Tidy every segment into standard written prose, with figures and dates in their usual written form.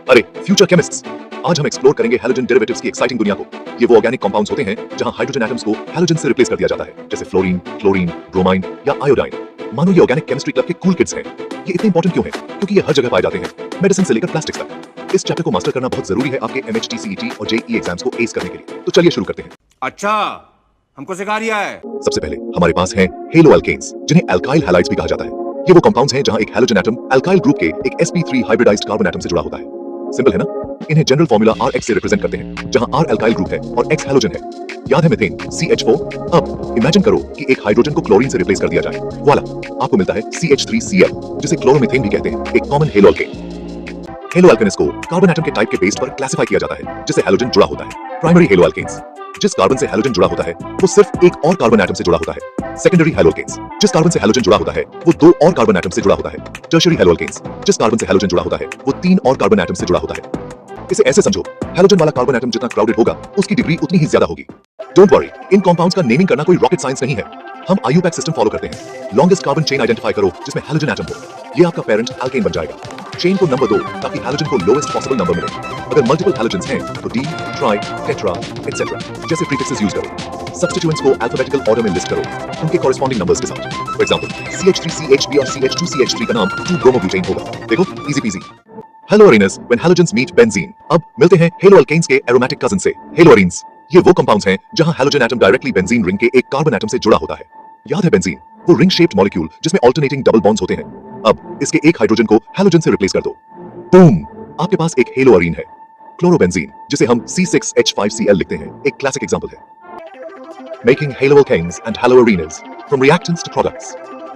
अरे future chemists, आज हम एक्सप्लोर करेंगे हैलोजन डेरिवेटिव्स की एक्साइटिंग दुनिया को। ये वो ऑर्गेनिक कंपाउंड्स होते हैं जहां हाइड्रोजन एटम्स को हैलोजन से रिप्लेस कर दिया जाता है, जैसे फ्लोरीन, क्लोरीन, ब्रोमाइन या आयोडाइन। मानो ये ऑर्गेनिक केमिस्ट्री क्लब के कूल किड्स हैं। ये इतने इंपॉर्टेंट क्यों हैं? क्योंकि ये हर जगह पाए जाते हैं, मेडिसिन से लेकर प्लास्टिक्स तक। इस चैप्टर को मास्टर करना बहुत जरूरी है आपके MHT, CET और JEE एग्जाम्स को एस करने के लिए। तो चलिए शुरू करते हैं। अच्छा, हमको सिखा रिया है। सबसे पहले हमारे पास हैं हेलो अल्केन्स, जिन्हें अल्काइल हैलाइड्स भी कहा जाता है। ये वो कंपाउंड्स हैं जहां एक हैलोजन एटम अल्काइल ग्रुप के एक sp3 हाइब्रिडाइज्ड कार्बन एटम से जुड़ा होता है। सिंपल है ना? इन्हें जनरल फार्मूला Rx से रिप्रेजेंट करते हैं, जहां R अल्काइल ग्रुप है और X हैलोजन है। याद है मीथेन, CH4। अब इमेजिन करो कि एक हाइड्रोजन को क्लोरीन से रिप्लेस कर दिया जाए। वाला, आपको मिलता है CH3Cl, जिसे क्लोरोमीथेन भी कहते हैं, एक common haloalkane. Haloalkanes को कार्बन एटम के टाइप के बेस पर क्लासिफाई किया जाता है, जिससे हैलोजन जुड़ा होता है। प्राइमरी हेलो अल्केन्स, जिस कार्बन से हैलोजन जुड़ा होता है वो सिर्फ एक और कार्बन एटम से जुड़ा होता है। सेकेंडरी हैलोअल्केन्स, जिस कार्बन से हैलोजन जुड़ा होता है वो दो और कार्बन एटम से जुड़ा होता है। टर्शियरी हैलोअल्केन्स, जिस कार्बन से हैलोजन जुड़ा होता है वो तीन और कार्बन एटम से जुड़ा होता है। इसे ऐसे समझो, हैलोजन वाला कार्बन एटम जितना क्राउडेड होगा उसकी डिग्री उतनी ही ज्यादा होगी। डोंट वरी, इन कंपाउंड्स का नेमिंग करना कोई रॉकेट साइंस नहीं है। हम IUPAC सिस्टम फॉलो करते हैं। लॉन्गेस्ट कार्बन चेन आइडेंटिफाई करो जिसमें हैलोजन एटम हो, ये आपका पेरेंट अल्केन बन जाएगा। चेन को नंबर दो ताकि हैलोजन को लोएस्ट पॉसिबल नंबर मिले। अगर मल्टीपल हैलोजन्स हैं तो डी, ट्राई, टेट्रा, एटसेट्रा जैसे प्रीफिक्सेस यूज करो। सब्स्टिट्यूएंट्स को अल्फाबेटिकल ऑर्डर में लिस्ट करो, उनके कॉरेस्पॉन्डिंग नंबर्स के साथ। फॉर एग्जांपल, CH3CHB और CH2CH3 का नाम 2-ब्रोमोब्यूटेन होगा। देखो, easy PG. Haloarenes when halogens meet benzene. अब मिलते हैं हेलोअल्केन्स के एरोमेटिक कजिन से, हेलोअरीन्स। ये वो कंपाउंड्स हैं जहां halogen atom directly benzene ring के एक कार्बन एटम से जुड़ा होता है। याद है बेंजीन, वो रिंग शेप्ड मॉलिक्यूल जिसमें अल्टरनेटिंग डबल बॉन्ड्स होते हैं। अब इसके एक हाइड्रोजन को हैलोजन से रिप्लेस कर दो। बूम, आपके पास एक हेलोअरीन है। क्लोरोबेंजीन, जिसे हम C6H5Cl लिखते हैं, एक क्लासिक एग्जांपल है। Making haloalkanes and haloarenes from reactants to products.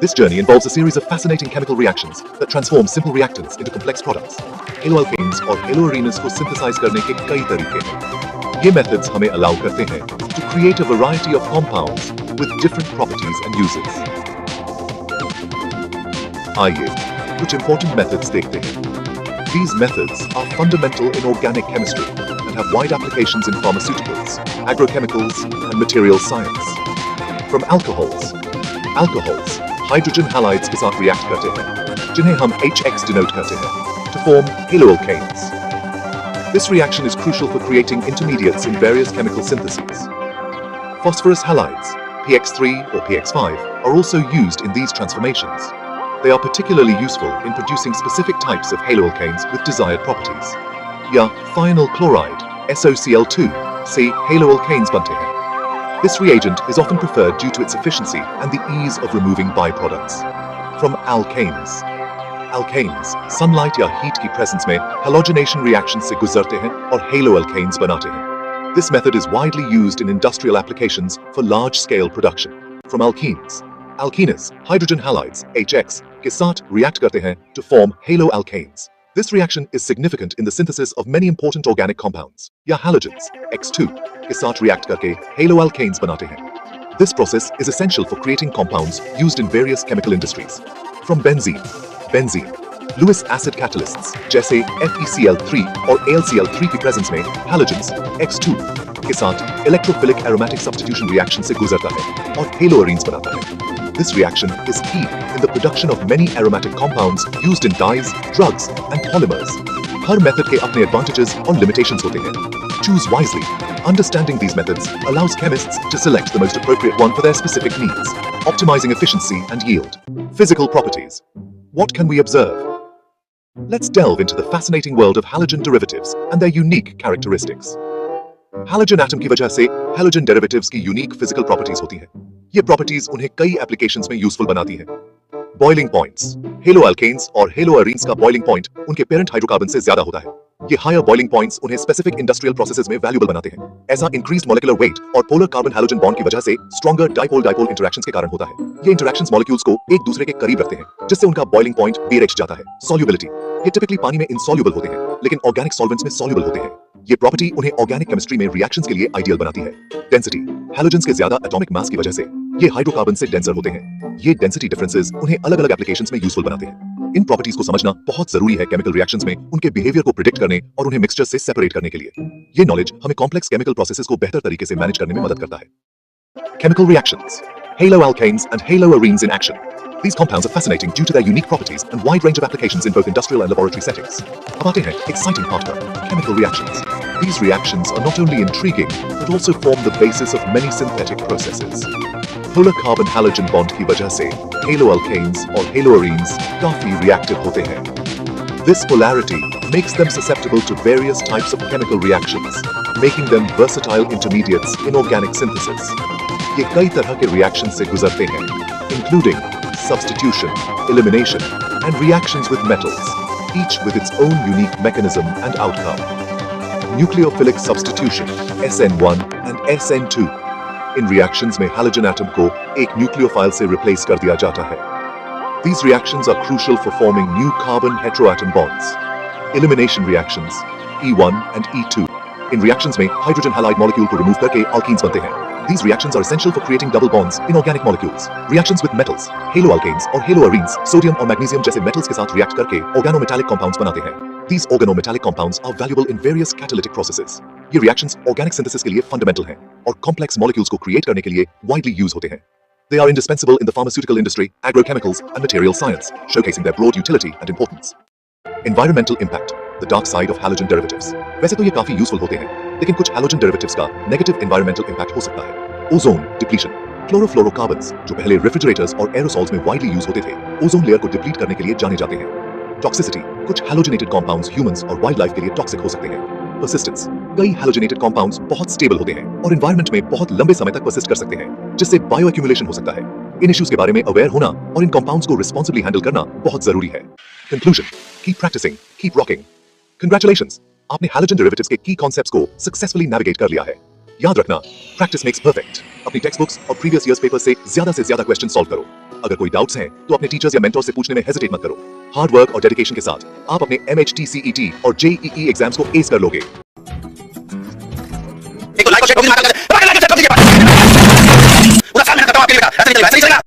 This journey involves a series of fascinating chemical reactions that transform simple reactants into complex products. Haloalkanes और haloarenes को synthesize करने के कई तरीके हैं। ये methods हमें allow करते हैं to create a variety of compounds with different properties and uses. आइए कुछ important methods देखते हैं। These methods are fundamental in organic chemistry and have wide applications in pharmaceuticals, agrochemicals, and materials science. From alcohols, hydrogen halides के साथ react करते हैं, जिन्हें हम HX डिनोट करते हैं, to form haloalkanes. This reaction is crucial for creating intermediates in various chemical syntheses. Phosphorus halides, PX3 or PX5, are also used in these transformations. They are particularly useful in producing specific types of haloalkanes with desired properties. या thionyl chloride, SOCl2, से haloalkanes बनते हैं. This reagent is often preferred due to its efficiency and the ease of removing byproducts. From alkanes. Alkanes, sunlight या heat की presence में halogenation reactions से गुजरते हैं और haloalkanes बनाते हैं. This method is widely used in industrial applications for large-scale production. From alkenes. Alkenes, hydrogen halides, HX, के साथ react करते हैं to form haloalkanes. This reaction is significant in the synthesis of many important organic compounds. या halogens, X2, के साथ react करके haloalkanes बनाते हैं. This process is essential for creating compounds used in various chemical industries. From benzene. Benzene, Lewis acid catalysts, जैसे FeCl3 और AlCl3 की presence में halogens, X2, के साथ electrophilic aromatic substitution reaction से गुजरता है और haloarenes बनाता है. This reaction is key in the production of many aromatic compounds used in dyes, drugs, and polymers. Her method के अपने advantages और limitations होते हैं. Choose wisely. Understanding these methods allows chemists to select the most appropriate one for their specific needs, optimizing efficiency and yield. Physical properties. What can we observe? Let's delve into the fascinating world of halogen derivatives and their unique characteristics. Halogen atom की वजह से halogen derivatives की unique physical properties होती हैं। ये properties उन्हें कई applications में useful बनाती हैं। Boiling points. Haloalkanes और haloarenes का boiling point उनके parent hydrocarbon से ज्यादा होता है। ये higher boiling points उन्हें specific industrial processes में valuable बनाते हैं। ऐसा increased molecular weight और polar carbon halogen bond की वजह से stronger dipole-dipole interactions के कारण होता है। ये interactions molecules को एक दूसरे के करीब रखते हैं, जिससे उनका boiling point बेरेज जाता है। Solubility. ये typically पानी में insoluble होते हैं, लेकिन organic solvents में soluble होते हैं। ये प्रॉपर्टी उन्हें ऑर्गेनिक केमिस्ट्री में रिएक्शंस के लिए आइडियल बनाती है। डेंसिटी, हैलोजेंस के ज्यादा एटॉमिक मास की वजह से ये हाइड्रोकार्बन से डेंसर होते हैं। ये डेंसिटी डिफरेंसेस उन्हें अलग-अलग एप्लीकेशंस में यूजफुल बनाते हैं। इन प्रॉपर्टीज को समझना बहुत जरूरी है केमिकल रिएक्शंस में उनके बिहेवियर को प्रिडिक्ट करने और उन्हें मिक्सचर से सेपरेट करने के लिए। ये नॉलेज हमें कॉम्प्लेक्स केमिकल प्रोसेसेस को बेहतर तरीके से मैनेज करने में मदद करता है। Chemical reactions, haloalkanes and haloarenes in action. These compounds are fascinating due to their unique properties and wide range of applications in both industrial and laboratory settings. अब आते हैं exciting part पर, chemical reactions. These reactions are not only intriguing but also form the basis of many synthetic processes. Polar carbon halogen bond की वजह से haloalkanes और haloarenes काफी reactive होते हैं. This polarity makes them susceptible to various types of chemical reactions, making them versatile intermediates in organic synthesis. ये कई तरह के reactions से गुजरते हैं, including substitution, elimination, and reactions with metals, each with its own unique mechanism and outcome. Nucleophilic substitution, SN1 and SN2. In reactions में halogen atom को एक nucleophile से replace कर दिया जाता है. These reactions are crucial for forming new carbon heteroatom bonds. Elimination reactions, E1 and E2. In reactions में hydrogen halide molecule को remove करके alkenes बनते हैं. These reactions are essential for creating double bonds in organic molecules. Reactions with metals, haloalkanes और haloarenes, sodium और magnesium जैसे metals के साथ react करके organometallic compounds बनाते हैं. These organometallic compounds are valuable in various catalytic processes. ये reactions organic synthesis के लिए fundamental हैं और complex molecules को create करने के लिए widely use होते हैं. They are indispensable in the pharmaceutical industry, agrochemicals and material science, showcasing their broad utility and importance. Environmental impact, the dark side of halogen derivatives. वैसे तो ये काफी यूजफुल होते हैं, लेकिन कुछ halogen derivatives का नेगेटिव environmental impact हो सकता है. ओजोन डिप्लीशन, क्लोरोफ्लोरोकार्बन्स जो पहले रेफ्रिजरेटर्स और एरोसॉल्स में वाइडली यूज होते थे, ओजोन लेयर को डिप्लीट करने के लिए जाने जाते हैं. टॉक्सिसिटी, कुछ हैलोजेनेटेड कंपाउंड्स ह्यूमंस और वाइल्ड लाइफ के लिए टॉक्सिक हो सकते हैं. परसिस्टेंस, कई हैलोजेनेटेड कंपाउंड्स बहुत स्टेबल होते हैं और एनवायरनमेंट में बहुत लंबे समय तक परसिस्ट कर सकते हैं, जिससे बायो एक्यूमुलेशन हो सकता है. इन इश्यूज के बारे में अवेयर होना और इन कंपाउंड्स को रिस्पॉन्सिबली हैंडल करना बहुत जरूरी है. Conclusion, keep practicing, keep rocking. Congratulations, आपने हैलोजन डेरिवेटिव्स के की कॉन्सेप्ट्स को सक्सेसफुली नेविगेट कर लिया है. याद रखना, प्रैक्टिस मेक्स परफेक्ट. अपनी टेक्स्ट बुक्स और प्रीवियस ईयर्स पेपर से ज्यादा क्वेश्चन सॉल्व करो. अगर कोई डाउट्स हैं तो अपने टीचर्स या मेंटोर से पूछने में हेजिटेट मत करो. हार्ड वर्क और डेडिकेशन के साथ आप अपने MHT CET और JEE एग्जाम्स को एस कर लोगे.